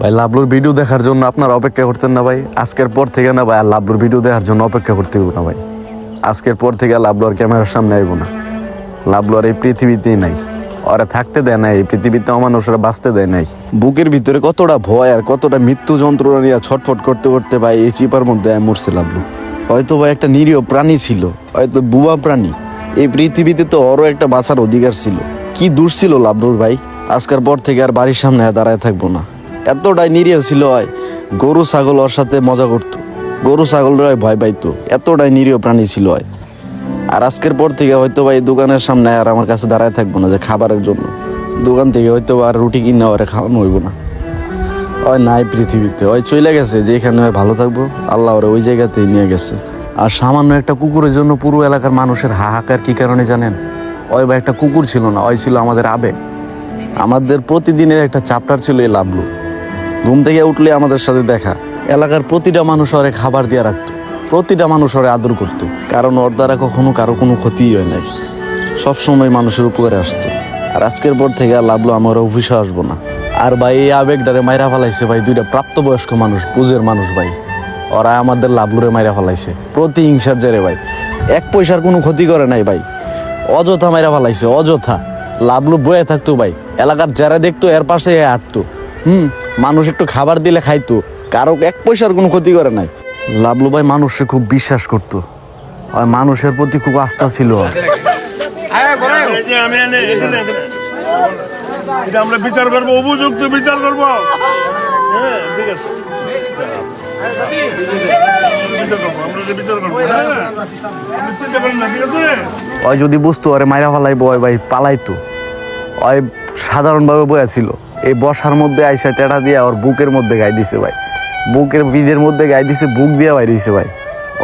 ভাই লাবলুর ভিডিও দেখার জন্য আপনারা অপেক্ষা করতেন না ভাই? আজকের পর থেকে না ভাই আর লাবলুর ভিডিও দেখার জন্য অপেক্ষা করতে হবে না ভাই। আজকের পর থেকে লাবলু আর ক্যামেরার সামনে আইব না। লাবলু আর এই পৃথিবীতেই নাই, ওরা থাকতে দেয় নাই এই পৃথিবীতে, অমানুষরা বাঁচতে দেয় নাই। বুকের ভিতরে কতটা ভয় আর কতটা মৃত্যু যন্ত্রণা নিয়ে ছটফট করতে করতে ভাই এই চিপার মধ্যে মরছে লাবলু। হয়তো ভাই একটা নিরীহ প্রাণী ছিল, হয়তো বুবা প্রাণী, এই পৃথিবীতে তো ওরও একটা বাঁচার অধিকার ছিল। কি দূর ছিল লাবলুর ভাই। আজকের পর থেকে আর বাড়ির সামনে দাঁড়ায় থাকবো না। এতটাই নিরীহ ছিল, হয় গরু ছাগল ওর সাথে মজা করতো, গরু ছাগলরা ভয় পাইতো, এতটাই নিরীহ প্রাণী ছিল হয়। আর আজকের পর থেকে হয়তো ভাই দোকানের সামনে আর আমার কাছে দাঁড়ায় থাকবো না যে খাবারের জন্য। দোকান থেকে হয়তো আর রুটি কিনে ওরে খাওয়ানো হইব না। ওই নাই পৃথিবীতে, ওই চলে গেছে যেখানে হয় ভালো থাকবো, আল্লাহ ওরে ওই জায়গাতেই নিয়ে গেছে। আর সামান্য একটা কুকুরের জন্য পুরো এলাকার মানুষের হাহাকার কি কারণে জানেন? ওই ভাই একটা কুকুর ছিল না, ওই ছিল আমাদের আবেগ। আমাদের প্রতিদিনের একটা চ্যাপ্টার ছিল এই লাবলু। ঘুম থেকে উঠলে আমাদের সাথে দেখা, এলাকার প্রতিটা মানুষ ওরে খাবার দিয়ে রাখতো, প্রতিটা মানুষ ওরে আদর করতো, কারণ ওর দ্বারা কখনো কারো কোনো ক্ষতিই হয় নাই, সবসময় মানুষের উপকারে আসতো। আর আজকের পর থেকে আর লাবলু আমার অফিসে আসবো না। আর ভাই এই আবেগটারে মাইরা ফেলাইছে ভাই দুইটা প্রাপ্তবয়স্ক মানুষ, বুঝের মানুষ ভাই, ওরা আমাদের লাবলুরে মাইরা ফেলাইছে প্রতি হিংসার জেরে ভাই। এক পয়সার কোনো ক্ষতি করে নাই ভাই, অযথা মাইরা ফেলাইছে, অযথা। লাবলু বয়ে থাকতো ভাই, এলাকার যারা দেখতো এর পাশে হাঁটতো, মানুষ একটু খাবার দিলে খাইতো, কারো এক পয়সার কোনো ক্ষতি করে নাই। লাবলু ভাই মানুষকে খুব বিশ্বাস করতো, আর মানুষের প্রতি খুব আস্থা ছিল। আমরা বিচার করবো, উপযুক্ত বিচার করবো। ওই যদি বুঝতো আরে মাইরা ফালাইবো, ওই ভাই পালাইতো। ওই সাধারণভাবে বয়া ছিল, এই বসার মধ্যে আইসা টেটা দিয়া ওর বুকের মধ্যে গায়ে দিছে ভাই, বুকের বিড়ের মধ্যে গায়ে দিছে, বুক দিয়া বাইরে হয়েছে ভাই।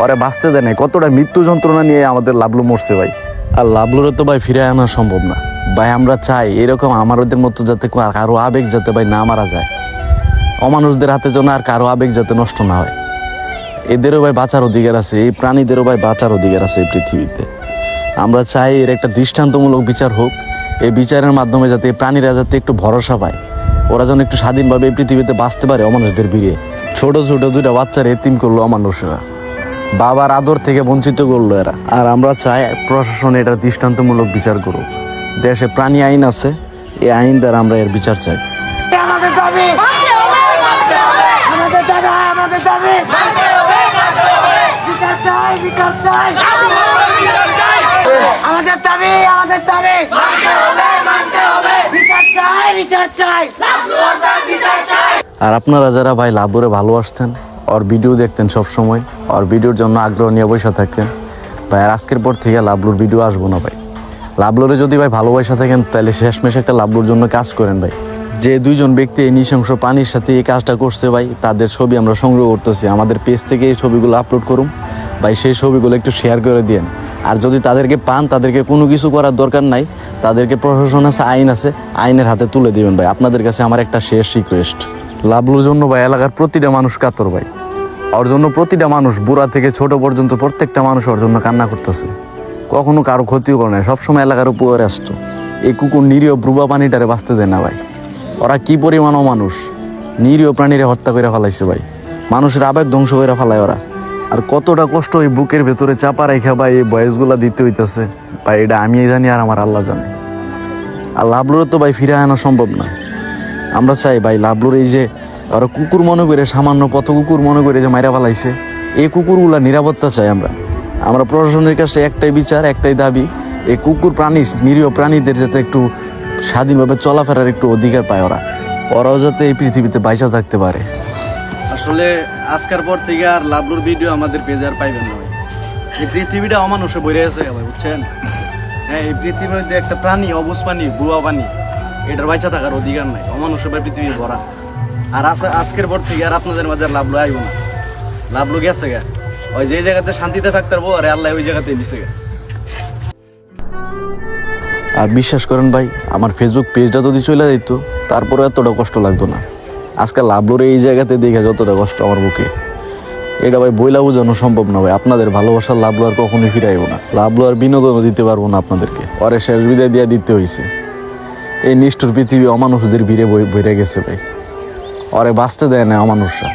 ওরে বাঁচতে দেয় নাই, কতটা মৃত্যু যন্ত্রণা নিয়ে আমাদের লাবলু মরছে ভাই। আর লাবলুরে তো ভাই ফিরে আনা সম্ভব না ভাই। আমরা চাই এরকম আমাদের মতো যাতে কারো আবেগ যাতে ভাই না মারা যায়, অমানুষদের হাতে যেন আর কারো আবেগ যাতে নষ্ট না হয়। এদেরও ভাই বাঁচার অধিকার আছে, এই প্রাণীদেরও ভাই বাঁচার অধিকার আছে এই পৃথিবীতে। আমরা চাই এর একটা দৃষ্টান্তমূলক বিচার হোক, এই বিচারের মাধ্যমে যাতে এই প্রাণীরা যাতে একটু ভরসা পায়, ওরা যেন একটু স্বাধীনভাবে এই পৃথিবীতে বাঁচতে পারে অমানুষদের ভিড়ে। ছোট ছোট দুইটা বাচ্চারা এতিম করলো অমানুষরা, বাবার আদর থেকে বঞ্চিত করলো এরা। আর আমরা চাই প্রশাসন এটার দৃষ্টান্তমূলক বিচার করুক। দেশে প্রাণী আইন আছে, এই আইন দ্বারা আমরা এর বিচার চাই। আর আপনারা যারা ভাই লাবলুরে ভালোবাসতেন, ওর ভিডিও দেখতেন সব সময়, ওর ভিডিওর জন্য আগ্রহ নিয়ে বসে থাকতেন ভাই, আর আজকের পর থেকে লাবলুর ভিডিও আসবো না ভাই। লাবলুরে যদি ভাই ভালোবাসা থাকেন তাহলে শেষমেশ একটা লাবলুর জন্য কাজ করেন ভাই। যে দুইজন ব্যক্তি এই নৃশংস প্রাণীর সাথে এই কাজটা করছে ভাই, তাদের ছবি আমরা সংগ্রহ করতেছি, আমাদের পেজ থেকে এই ছবিগুলো আপলোড করুন ভাই, সেই ছবিগুলো একটু শেয়ার করে দিন। আর যদি তাদেরকে পান, তাদেরকে কোনো কিছু করার দরকার নাই, তাদেরকে প্রশাসন আছে, আইন আছে, আইনের হাতে তুলে দিবেন ভাই। আপনাদের কাছে আমার একটা শেষ রিকোয়েস্ট, লাবলুর জন্য ভাই এলাকার প্রতিটা মানুষ কাতর ভাই, ওর জন্য প্রতিটা মানুষ, বুড়া থেকে ছোট পর্যন্ত প্রত্যেকটা মানুষ ওর জন্য কান্না করতেছে। কখনো কারো ক্ষতিও করে না, সবসময় এলাকার উপরে আসতো। এই কুকুর নিরীহ ব্রুবা প্রাণীটারে বাঁচতে দেয় না ভাই। ওরা কি পরিমাণ মানুষ, নিরীহ প্রাণীরে হত্যা করে ফেলাইছে ভাই, মানুষের আবেগ ধ্বংস করে ফেলায় ওরা। আর কতটা কষ্ট ওই বুকের ভেতরে চাপা রেখা ভাই এই বয়সগুলা দিতে হইতেছে ভাই, এটা আমি জানি আর আমার আল্লাহ জানে। আর লাবলুরে তো ভাই ফিরে আনা সম্ভব না। আমরা চাই ভাই লাবলুর এই যে ওরা কুকুর মনে করে, সামান্য পথ কুকুর মনে করে যে মাইরা ফেলাইছে, এই কুকুরগুলা নিরাপত্তা চাই আমরা প্রশাসনের কাছে একটাই বিচার, একটাই দাবি, এই কুকুর প্রাণী, নিরীহ প্রাণীদের যাতে একটু স্বাধীনভাবে চলাফেরার একটু অধিকার পায়, ওরাও যাতে এই পৃথিবীতে বাইচা থাকতে পারে। আসলে আজকের পর থেকে আর লাবলুর ভিডিও আমাদের পেজে আর পাইবেন না ভাই। এই পৃথিবীটা অমানুষে বইরে আছে ভাই, বুঝছেন? হ্যাঁ, এই পৃথিবীর মধ্যে একটা প্রাণী, অবুঝ প্রাণী, বুয়া প্রাণী, এটার বাইচা থাকার অধিকার নাই, অমানুষে ভাই পৃথিবী ভরা। আর আজকের পর থেকে আর আপনাদের মাঝে লাবলু আইব না, লাবলু গেছে গা, ওই যে জায়গাতে শান্তিতে থাকতে পারবো, আর আল্লাহ ওই জায়গাতে দিছে গা। আর বিশ্বাস করেন ভাই, আমার ফেসবুক পেজটা যদি চলে যেত তারপরে এতটা কষ্ট লাগতো না। আজকে লাবলুর এই জায়গাতে দেখে যতটা কষ্ট আমার বুকে, এটা ভাই বইলা বোঝানো সম্ভব না ভাই। আপনাদের ভালোবাসার লাবলু আর কখনোই ফিরাইব না, লাবলু আর বিনোদনও দিতে পারবো না আপনাদেরকে, পরে শেষ বিদায় দিয়ে দিতে হয়েছে। এই নিষ্ঠুর পৃথিবী অমানুষদের ভিড়ে বইরে গেছে ভাই। ওরে বাঁচতে দেয় না অমানুষরা।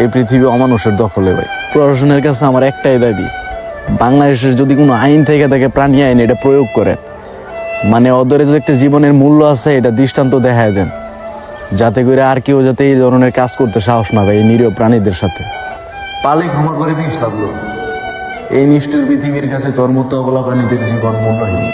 এই পৃথিবী অমানুষের দখলে ভাই। প্রশাসনের কাছে আমার একটাই দাবি, বাংলাদেশের যদি কোনো আইন থেকে থাকে প্রাণী আইন, এটা প্রয়োগ করেন। মানে ওদের যে একটা জীবনের মূল্য আছে এটা দৃষ্টান্ত দেখায় দেন, যাতে করে আর কেউ যাতে এই ধরনের কাজ করতে সাহস না পায় এই নিরীহ প্রাণীদের সাথে। পালে ক্ষমা করে দিস লাভলো। এই নিষ্ঠুর পৃথিবীর কাছে তোর মতো অবলা প্রাণীদের জীবন মূল্যহীন।